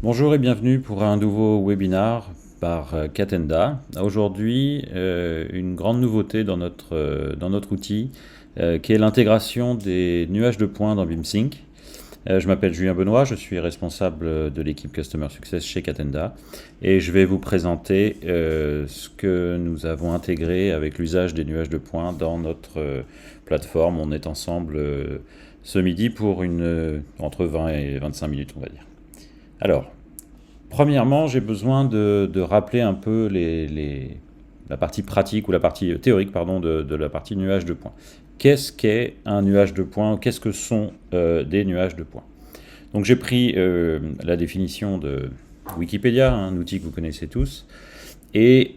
Bonjour et bienvenue pour un nouveau webinar par Catenda. Aujourd'hui, une grande nouveauté dans notre outil qui est l'intégration des nuages de points dans BeamSync. Je m'appelle Julien Benoît, je suis responsable de l'équipe Customer Success chez Catenda et je vais vous présenter ce que nous avons intégré avec l'usage des nuages de points dans notre plateforme. On est ensemble ce midi pour entre 20 et 25 minutes, on va dire. Alors, premièrement, j'ai besoin de rappeler un peu la partie pratique ou la partie théorique pardon, de la partie nuage de points. Qu'est-ce qu'est un nuage de points? Qu'est-ce que sont des nuages de points? Donc j'ai pris la définition de Wikipédia, un outil que vous connaissez tous, et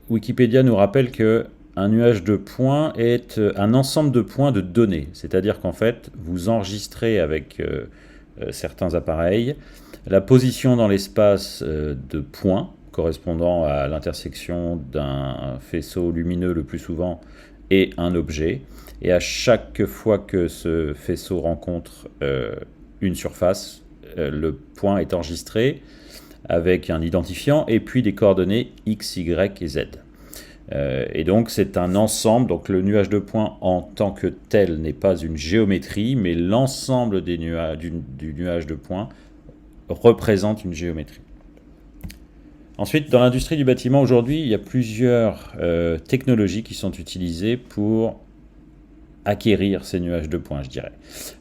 Wikipédia nous rappelle que un nuage de points est un ensemble de points de données, c'est-à-dire qu'en fait, vous enregistrez avec certains appareils la position dans l'espace de points correspondant à l'intersection d'un faisceau lumineux le plus souvent et un objet. Et à chaque fois que ce faisceau rencontre une surface, le point est enregistré avec un identifiant et puis des coordonnées X, Y et Z. Et donc c'est un ensemble, donc le nuage de points en tant que tel n'est pas une géométrie, mais l'ensemble du nuage de points représente une géométrie. Ensuite, dans l'industrie du bâtiment, aujourd'hui, il y a plusieurs technologies qui sont utilisées pour acquérir ces nuages de points, je dirais.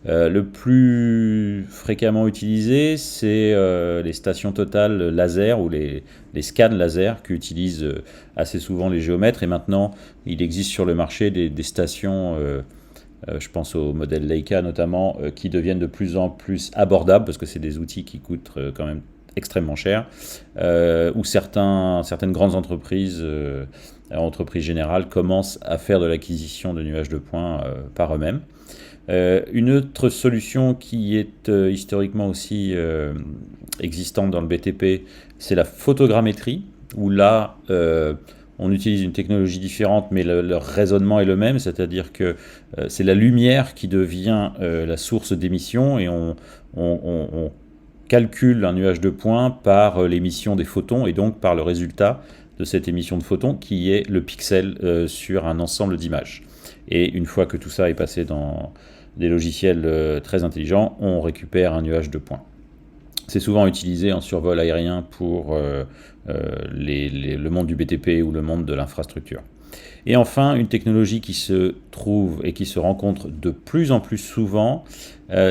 Le plus fréquemment utilisé, c'est les stations totales laser ou les scans laser qu'utilisent assez souvent les géomètres. Et maintenant, il existe sur le marché des stations, je pense au modèle Leica notamment, qui deviennent de plus en plus abordables parce que c'est des outils qui coûtent quand même extrêmement cher, où certaines grandes entreprises, entreprises générales, commencent à faire de l'acquisition de nuages de points par eux-mêmes. Une autre solution qui est historiquement aussi existante dans le BTP, c'est la photogrammétrie, où là, on utilise une technologie différente, mais le raisonnement est le même, c'est-à-dire que c'est la lumière qui devient la source d'émission et on calcule un nuage de points par l'émission des photons et donc par le résultat de cette émission de photons qui est le pixel sur un ensemble d'images. Et une fois que tout ça est passé dans des logiciels très intelligents, on récupère un nuage de points. C'est souvent utilisé en survol aérien pour le monde du BTP ou le monde de l'infrastructure. Et enfin, une technologie qui se trouve et qui se rencontre de plus en plus souvent,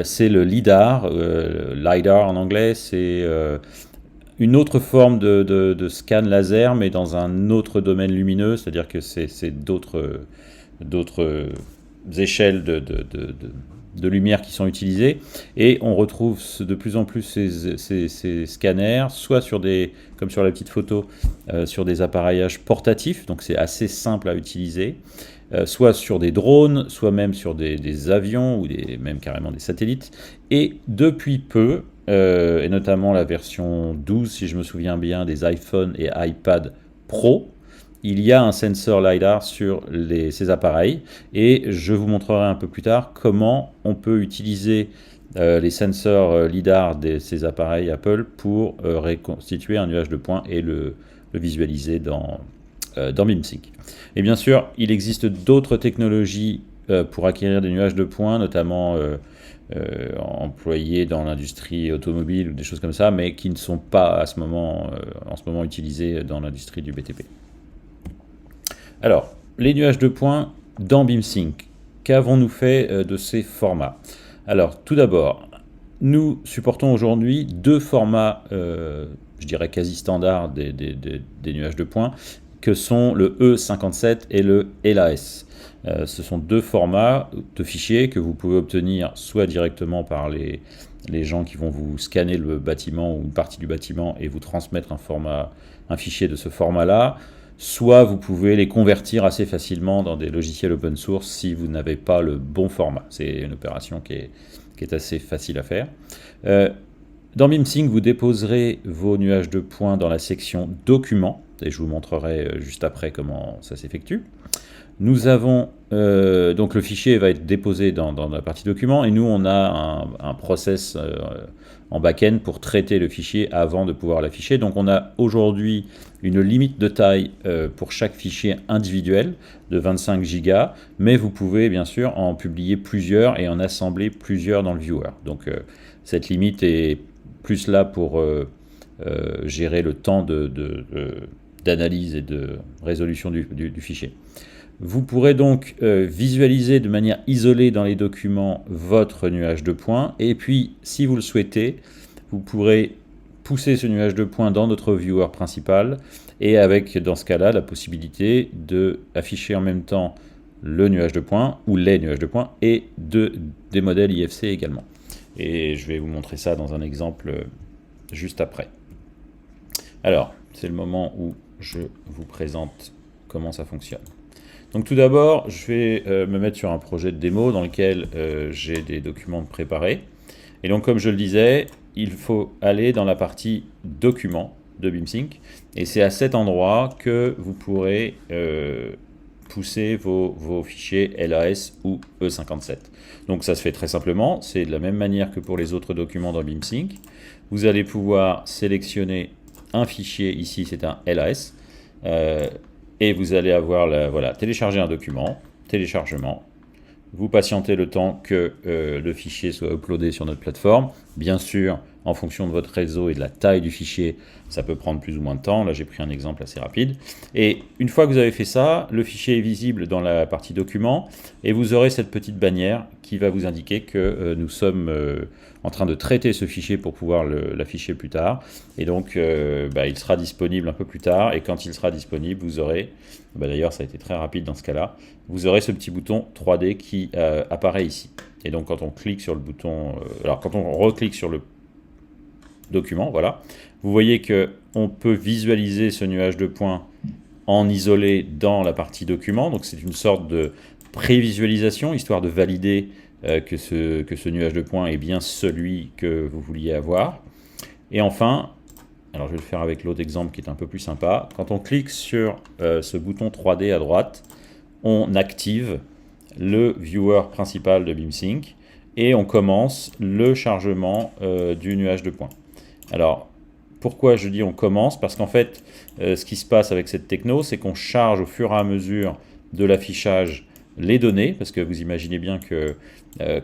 c'est le LIDAR. LIDAR en anglais, c'est une autre forme de scan laser, mais dans un autre domaine lumineux, c'est-à-dire que c'est d'autres échelles de lumière qui sont utilisées, et on retrouve de plus en plus ces scanners, soit comme sur la petite photo, sur des appareillages portatifs, donc c'est assez simple à utiliser, soit sur des drones, soit même sur des avions, ou même carrément des satellites, et depuis peu, et notamment la version 12, si je me souviens bien, des iPhone et iPad Pro, il y a un sensor LiDAR sur ces appareils et je vous montrerai un peu plus tard comment on peut utiliser les sensors LiDAR de ces appareils Apple pour reconstituer un nuage de points et le visualiser dans BeamSync. Et bien sûr, il existe d'autres technologies pour acquérir des nuages de points, notamment employés dans l'industrie automobile ou des choses comme ça, mais qui ne sont pas en ce moment utilisés dans l'industrie du BTP. Alors, les nuages de points dans BeamSync, qu'avons-nous fait de ces formats? Alors, tout d'abord, nous supportons aujourd'hui deux formats, je dirais quasi standards des nuages de points, que sont le E57 et le LAS. Ce sont deux formats de fichiers que vous pouvez obtenir soit directement par les gens qui vont vous scanner le bâtiment ou une partie du bâtiment et vous transmettre un fichier de ce format-là, soit vous pouvez les convertir assez facilement dans des logiciels open source si vous n'avez pas le bon format. C'est une opération qui est assez facile à faire. Dans BeamSync, vous déposerez vos nuages de points dans la section Documents, et je vous montrerai juste après comment ça s'effectue. Nous avons donc le fichier va être déposé dans la partie document et nous on a un process en back-end pour traiter le fichier avant de pouvoir l'afficher. Donc on a aujourd'hui une limite de taille pour chaque fichier individuel de 25 Go, mais vous pouvez bien sûr en publier plusieurs et en assembler plusieurs dans le viewer. Donc cette limite est plus là pour gérer le temps d'analyse et de résolution du fichier. Vous pourrez donc visualiser de manière isolée dans les documents votre nuage de points. Et puis, si vous le souhaitez, vous pourrez pousser ce nuage de points dans notre viewer principal. Et avec, dans ce cas-là, la possibilité d'afficher en même temps le nuage de points ou les nuages de points et des modèles IFC également. Et je vais vous montrer ça dans un exemple juste après. Alors, c'est le moment où je vous présente comment ça fonctionne. Donc tout d'abord, je vais me mettre sur un projet de démo dans lequel j'ai des documents préparés. Et donc comme je le disais, il faut aller dans la partie documents de BeamSync. Et c'est à cet endroit que vous pourrez pousser vos fichiers LAS ou E57. Donc ça se fait très simplement, c'est de la même manière que pour les autres documents dans BeamSync. Vous allez pouvoir sélectionner un fichier, ici c'est un LAS, et vous allez avoir voilà, télécharger un document, téléchargement. Vous patientez le temps que le fichier soit uploadé sur notre plateforme. Bien sûr, en fonction de votre réseau et de la taille du fichier, ça peut prendre plus ou moins de temps. Là, j'ai pris un exemple assez rapide. Et une fois que vous avez fait ça, le fichier est visible dans la partie documents et vous aurez cette petite bannière qui va vous indiquer que nous sommes en train de traiter ce fichier pour pouvoir l'afficher plus tard. Et donc, il sera disponible un peu plus tard. Et quand il sera disponible, vous aurez, d'ailleurs, ça a été très rapide dans ce cas-là, vous aurez ce petit bouton 3D qui apparaît ici. Et donc, quand on clique sur le bouton, quand on reclique sur le document, voilà, vous voyez qu'on peut visualiser ce nuage de points en isolé dans la partie document. Donc, c'est une sorte de prévisualisation, histoire de valider que ce nuage de points est bien celui que vous vouliez avoir. Et enfin, alors je vais le faire avec l'autre exemple qui est un peu plus sympa. Quand on clique sur ce bouton 3D à droite, on active le viewer principal de BeamSync et on commence le chargement du nuage de points. Alors, pourquoi je dis on commence? Parce qu'en fait, ce qui se passe avec cette techno, c'est qu'on charge au fur et à mesure de l'affichage les données, parce que vous imaginez bien que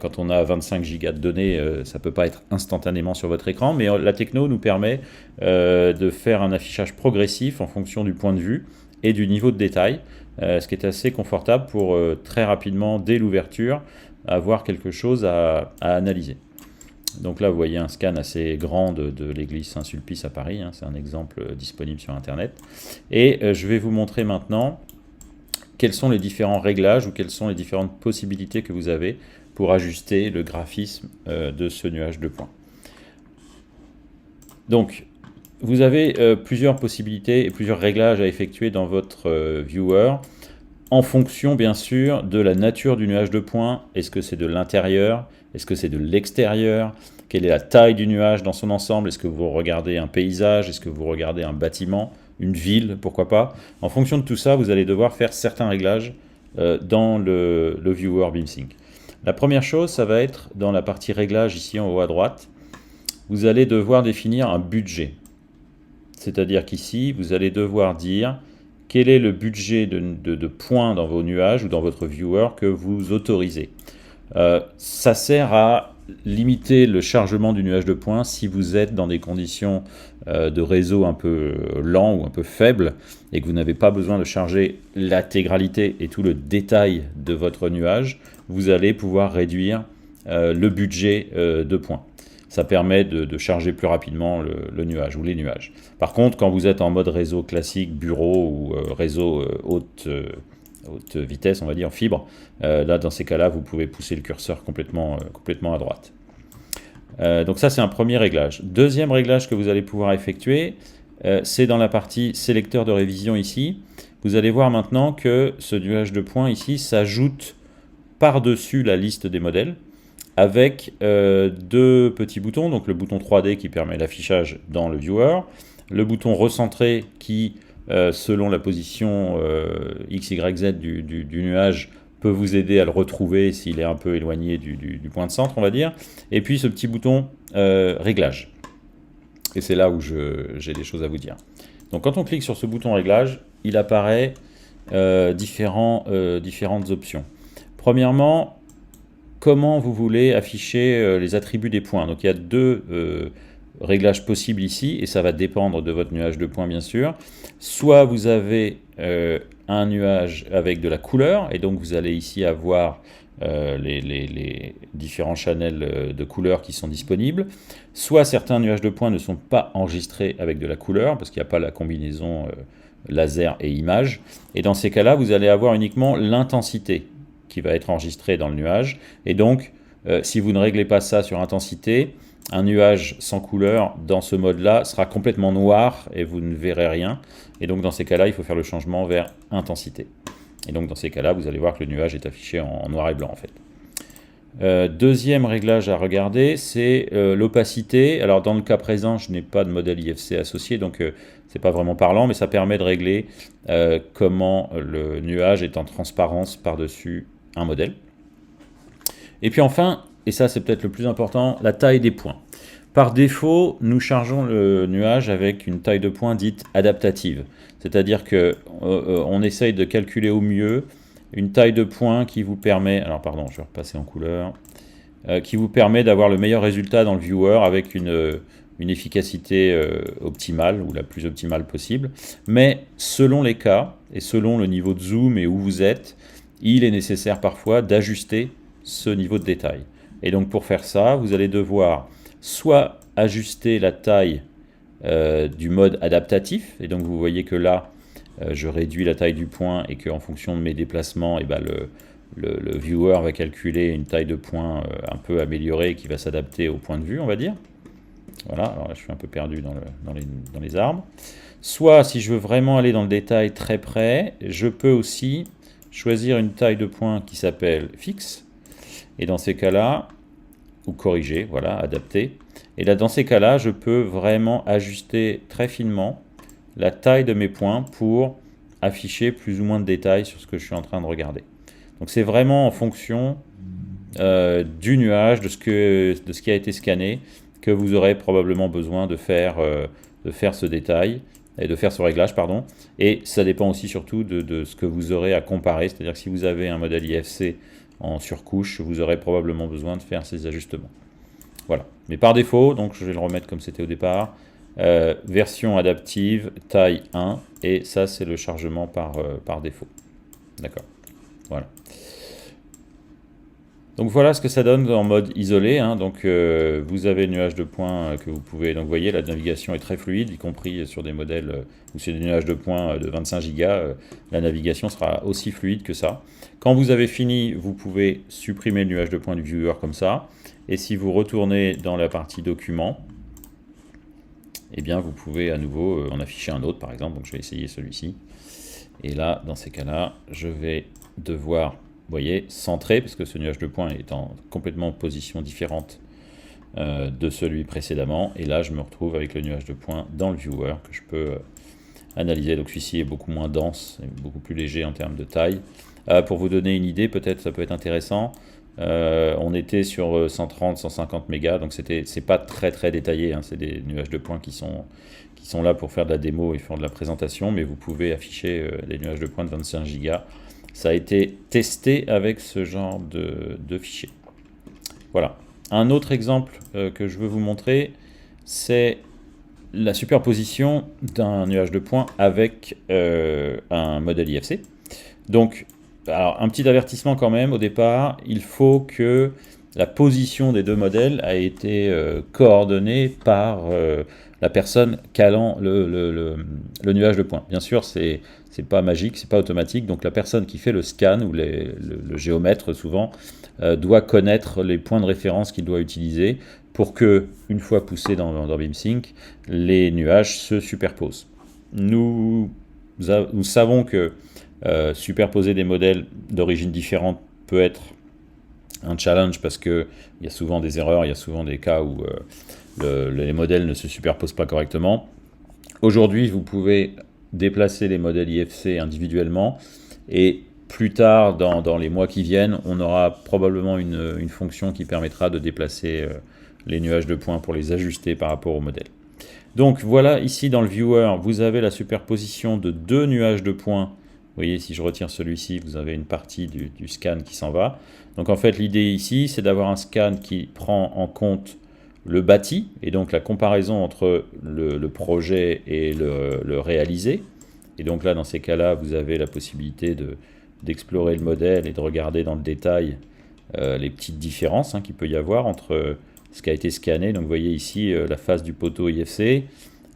quand on a 25 gigas de données, ça ne peut pas être instantanément sur votre écran, mais la techno nous permet de faire un affichage progressif en fonction du point de vue et du niveau de détail, ce qui est assez confortable pour très rapidement, dès l'ouverture, avoir quelque chose à analyser. Donc là, vous voyez un scan assez grand de l'église Saint-Sulpice à Paris, hein, c'est un exemple disponible sur Internet. Et je vais vous montrer maintenant quels sont les différents réglages ou quelles sont les différentes possibilités que vous avez pour ajuster le graphisme de ce nuage de points. Donc, vous avez plusieurs possibilités et plusieurs réglages à effectuer dans votre viewer en fonction, bien sûr, de la nature du nuage de points. Est-ce que c'est de l'intérieur? Est-ce que c'est de l'extérieur? Quelle est la taille du nuage dans son ensemble? Est-ce que vous regardez un paysage? Est-ce que vous regardez un bâtiment? Une ville, pourquoi pas? En fonction de tout ça, vous allez devoir faire certains réglages dans le viewer BeamSync. La première chose, ça va être dans la partie réglages ici en haut à droite. Vous allez devoir définir un budget. C'est-à-dire qu'ici, vous allez devoir dire quel est le budget de points dans vos nuages ou dans votre viewer que vous autorisez. Ça sert à limiter le chargement du nuage de points si vous êtes dans des conditions de réseau un peu lent ou un peu faible et que vous n'avez pas besoin de charger l'intégralité et tout le détail de votre nuage, vous allez pouvoir réduire le budget de points. Ça permet de charger plus rapidement le nuage ou les nuages. Par contre, quand vous êtes en mode réseau classique, bureau ou réseau haute vitesse, on va dire, fibre, là, dans ces cas-là, vous pouvez pousser le curseur complètement à droite. Donc ça, c'est un premier réglage. Deuxième réglage que vous allez pouvoir effectuer, c'est dans la partie sélecteur de révision ici. Vous allez voir maintenant que ce nuage de points ici s'ajoute par-dessus la liste des modèles avec deux petits boutons, donc le bouton 3D qui permet l'affichage dans le viewer, le bouton recentré qui selon la position X, Y, Z du nuage, peut vous aider à le retrouver s'il est un peu éloigné du point de centre, on va dire. Et puis ce petit bouton réglage. Et c'est là où j'ai des choses à vous dire. Donc quand on clique sur ce bouton réglage, il apparaît différentes options. Premièrement, comment vous voulez afficher les attributs des points. Donc il y a deux réglages possibles ici, et ça va dépendre de votre nuage de points bien sûr. Soit vous avez un nuage avec de la couleur, et donc vous allez ici avoir les différents channels de couleurs qui sont disponibles. Soit certains nuages de points ne sont pas enregistrés avec de la couleur, parce qu'il n'y a pas la combinaison laser et image. Et dans ces cas-là, vous allez avoir uniquement l'intensité qui va être enregistrée dans le nuage. Et donc, si vous ne réglez pas ça sur intensité, un nuage sans couleur dans ce mode-là sera complètement noir et vous ne verrez rien. Et donc dans ces cas-là, il faut faire le changement vers intensité. Et donc dans ces cas-là, vous allez voir que le nuage est affiché en noir et blanc en fait. Deuxième réglage à regarder, c'est l'opacité. Alors dans le cas présent, je n'ai pas de modèle IFC associé, donc c'est pas vraiment parlant, mais ça permet de régler comment le nuage est en transparence par-dessus un modèle. Et puis enfin, et ça c'est peut-être le plus important, la taille des points. Par défaut, nous chargeons le nuage avec une taille de points dite adaptative. C'est-à-dire qu'on essaye de calculer au mieux une taille de points qui vous permet, alors pardon, je vais repasser en couleur, qui vous permet d'avoir le meilleur résultat dans le viewer avec une efficacité optimale, ou la plus optimale possible. Mais selon les cas, et selon le niveau de zoom et où vous êtes, il est nécessaire parfois d'ajuster ce niveau de détail. Et donc pour faire ça, vous allez devoir soit ajuster la taille du mode adaptatif, et donc vous voyez que là, je réduis la taille du point et qu'en fonction de mes déplacements, et ben le viewer va calculer une taille de point un peu améliorée qui va s'adapter au point de vue, on va dire. Voilà, alors là je suis un peu perdu dans les arbres. Soit, si je veux vraiment aller dans le détail très près, je peux aussi choisir une taille de point qui s'appelle fixe. Et dans ces cas-là, ou corriger, voilà, adapter. Et là, dans ces cas-là, je peux vraiment ajuster très finement la taille de mes points pour afficher plus ou moins de détails sur ce que je suis en train de regarder. Donc c'est vraiment en fonction du nuage, de ce qui a été scanné, que vous aurez probablement besoin de faire ce détail, et de faire ce réglage, pardon. Et ça dépend aussi surtout de ce que vous aurez à comparer, c'est-à-dire que si vous avez un modèle IFC en surcouche, vous aurez probablement besoin de faire ces ajustements. Voilà. Mais par défaut, donc je vais le remettre comme c'était au départ, version adaptive, taille 1, et ça c'est le chargement par défaut. D'accord. Voilà. Donc voilà ce que ça donne en mode isolé, hein. Donc vous avez le nuage de points que vous pouvez, donc vous voyez la navigation est très fluide, y compris sur des modèles où c'est des nuages de points de 25 Go, la navigation sera aussi fluide que ça. Quand vous avez fini, vous pouvez supprimer le nuage de points du viewer comme ça, et si vous retournez dans la partie document, eh bien vous pouvez à nouveau en afficher un autre par exemple, donc je vais essayer celui-ci, et là dans ces cas-là, je vais devoir, vous voyez, centré, parce que ce nuage de points est en complètement position différente de celui précédemment. Et là, je me retrouve avec le nuage de points dans le viewer que je peux analyser. Donc celui-ci est beaucoup moins dense, et beaucoup plus léger en termes de taille. Pour vous donner une idée, peut-être ça peut être intéressant, on était sur 130-150 mégas, donc c'est pas très très détaillé, hein. C'est des nuages de points qui sont là pour faire de la démo et faire de la présentation, mais vous pouvez afficher les nuages de points de 25 Go. Ça a été testé avec ce genre de fichier. Voilà. Un autre exemple que je veux vous montrer, c'est la superposition d'un nuage de points avec un modèle IFC. Donc, alors, un petit avertissement quand même au départ, il faut que la position des deux modèles a été coordonnée par la personne calant le nuage de points. Bien sûr, c'est pas magique, c'est pas automatique, donc la personne qui fait le scan, ou le géomètre souvent, doit connaître les points de référence qu'il doit utiliser pour que, une fois poussé dans BeamSync, les nuages se superposent. Nous savons que superposer des modèles d'origine différente peut être un challenge parce qu'il y a souvent des erreurs, il y a souvent des cas où les modèles ne se superposent pas correctement. Aujourd'hui, vous pouvez déplacer les modèles IFC individuellement, et plus tard, dans les mois qui viennent, on aura probablement une fonction qui permettra de déplacer les nuages de points pour les ajuster par rapport au modèle. Donc voilà, ici dans le viewer, vous avez la superposition de deux nuages de points. Vous voyez, si je retire celui-ci, vous avez une partie du scan qui s'en va. Donc en fait, l'idée ici, c'est d'avoir un scan qui prend en compte le bâti, et donc la comparaison entre le projet et le réalisé. Et donc là, dans ces cas-là, vous avez la possibilité d'explorer le modèle et de regarder dans le détail les petites différences qu'il peut y avoir entre ce qui a été scanné. Donc vous voyez ici la face du poteau IFC,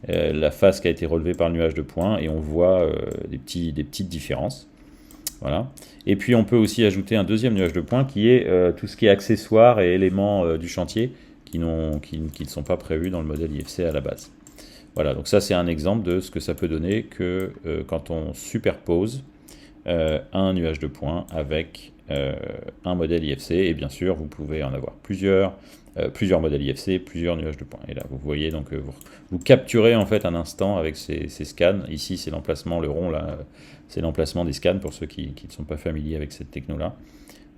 la face qui a été relevée par le nuage de points, et on voit des petites différences. Voilà. Et puis on peut aussi ajouter un deuxième nuage de points qui est tout ce qui est accessoires et éléments du chantier qui ne sont pas prévus dans le modèle IFC à la base. Voilà, donc ça c'est un exemple de ce que ça peut donner que quand on superpose un nuage de points avec un modèle IFC, et bien sûr vous pouvez en avoir plusieurs modèles IFC, plusieurs nuages de points. Et là vous voyez, donc vous capturez en fait un instant avec ces scans. Ici c'est l'emplacement, le rond là, c'est l'emplacement des scans pour ceux qui ne sont pas familiers avec cette techno là.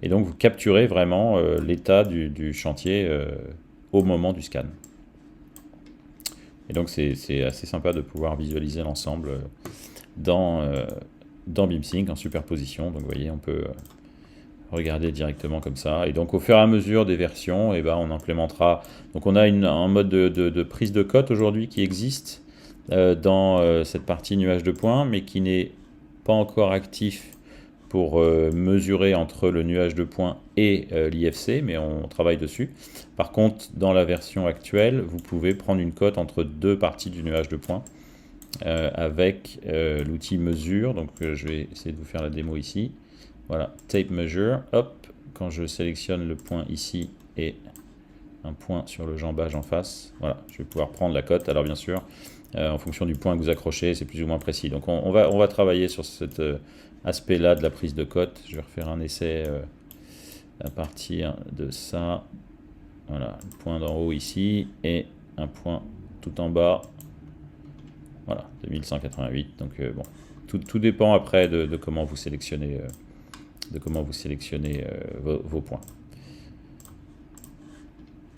Et donc vous capturez vraiment l'état du chantier au moment du scan. Et donc c'est assez sympa de pouvoir visualiser l'ensemble dans BeamSync en superposition. Donc vous voyez, on peut regarder directement comme ça. Et donc au fur et à mesure des versions, et ben, on implémentera. Donc on a un mode de prise de cote aujourd'hui qui existe dans cette partie nuage de points, mais qui n'est pas encore actif pour mesurer entre le nuage de points et l'IFC, mais on travaille dessus. Par contre, dans la version actuelle, vous pouvez prendre une cote entre deux parties du nuage de points avec l'outil mesure. Donc je vais essayer de vous faire la démo ici. Voilà, tape measure, hop, quand je sélectionne le point ici et un point sur le jambage en face, voilà, je vais pouvoir prendre la cote. Alors bien sûr, en fonction du point que vous accrochez, c'est plus ou moins précis. Donc on va travailler sur cet aspect-là de la prise de cote. Je vais refaire un essai à partir de ça. Voilà, un point d'en haut ici et un point tout en bas. Voilà, 2188. Donc bon, tout dépend après de comment vous sélectionnez, vos points.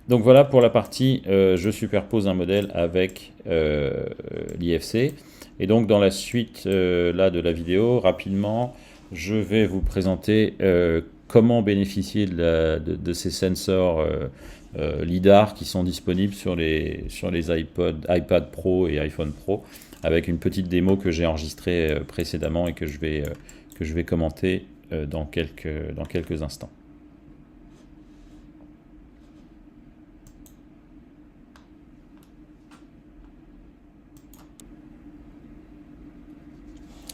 Donc voilà pour la partie je superpose un modèle avec l'IFC. Et donc dans la suite là de la vidéo, rapidement, je vais vous présenter comment bénéficier de ces sensors LiDAR qui sont disponibles sur les iPad Pro et iPhone Pro, avec une petite démo que j'ai enregistrée précédemment et que je vais commenter dans quelques instants.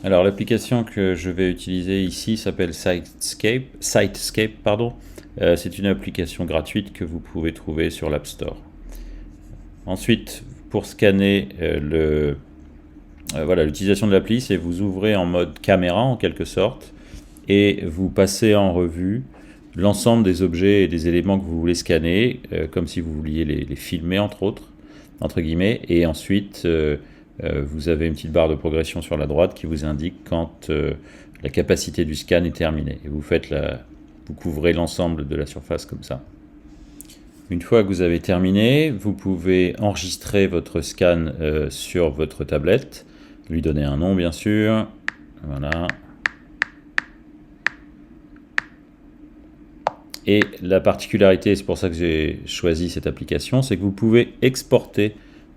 Alors l'application que je vais utiliser ici s'appelle Sitescape, pardon. C'est une application gratuite que vous pouvez trouver sur l'App Store. Ensuite, pour scanner voilà, l'utilisation de l'appli, c'est vous ouvrez en mode caméra en quelque sorte et vous passez en revue l'ensemble des objets et des éléments que vous voulez scanner, comme si vous vouliez les filmer entre guillemets, et ensuite vous avez une petite barre de progression sur la droite qui vous indique quand la capacité du scan est terminée. Et vous couvrez l'ensemble de la surface comme ça. Une fois que vous avez terminé, vous pouvez enregistrer votre scan sur votre tablette, lui donner un nom bien sûr. Voilà. Et la particularité, c'est pour ça que j'ai choisi cette application, c'est que vous pouvez exporter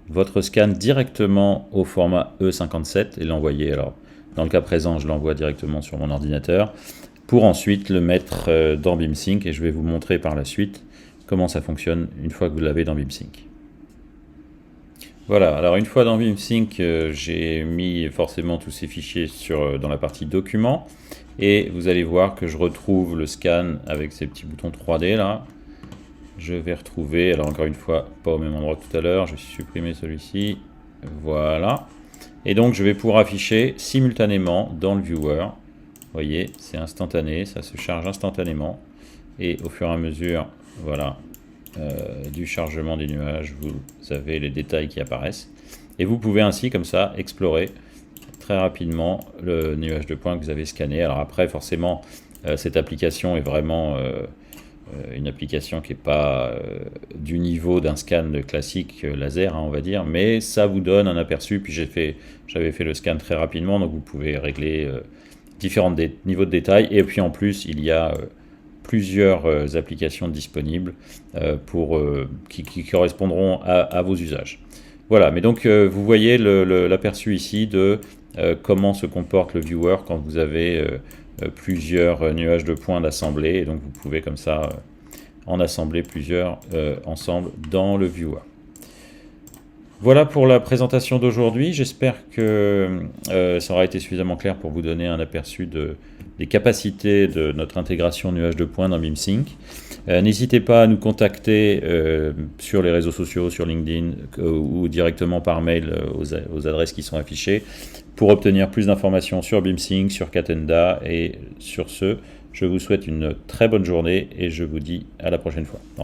votre scan directement au format E57 et l'envoyer. Alors, dans le cas présent, je l'envoie directement sur mon ordinateur pour ensuite le mettre dans BeamSync, et je vais vous montrer par la suite comment ça fonctionne une fois que vous l'avez dans BeamSync. Voilà, alors une fois dans BeamSync, j'ai mis forcément tous ces fichiers dans la partie documents, et vous allez voir que je retrouve le scan avec ces petits boutons 3D là. Je vais retrouver, alors encore une fois, pas au même endroit que tout à l'heure, je vais supprimer celui-ci, voilà. Et donc je vais pouvoir afficher simultanément dans le viewer. Vous voyez, c'est instantané, ça se charge instantanément. Et au fur et à mesure, voilà, du chargement des nuages, vous avez les détails qui apparaissent. Et vous pouvez ainsi, comme ça, explorer très rapidement le nuage de points que vous avez scanné. Alors après, forcément, cette application est vraiment une application qui n'est pas du niveau d'un scan classique laser, hein, on va dire, mais ça vous donne un aperçu. Puis j'avais fait le scan très rapidement, donc vous pouvez régler différents niveaux de détail. Et puis en plus, il y a plusieurs applications disponibles qui correspondront à vos usages. Voilà, mais donc vous voyez l'aperçu ici de comment se comporte le viewer quand vous avez plusieurs nuages de points d'assemblée, et donc vous pouvez comme ça en assembler plusieurs ensemble dans le viewer. Voilà pour la présentation d'aujourd'hui. J'espère que ça aura été suffisamment clair pour vous donner un aperçu des capacités de notre intégration nuage de points dans BeamSync. N'hésitez pas à nous contacter sur les réseaux sociaux, sur LinkedIn ou directement par mail aux adresses qui sont affichées pour obtenir plus d'informations sur BeamSync, sur Catenda. Et sur ce, je vous souhaite une très bonne journée et je vous dis à la prochaine fois. Au revoir.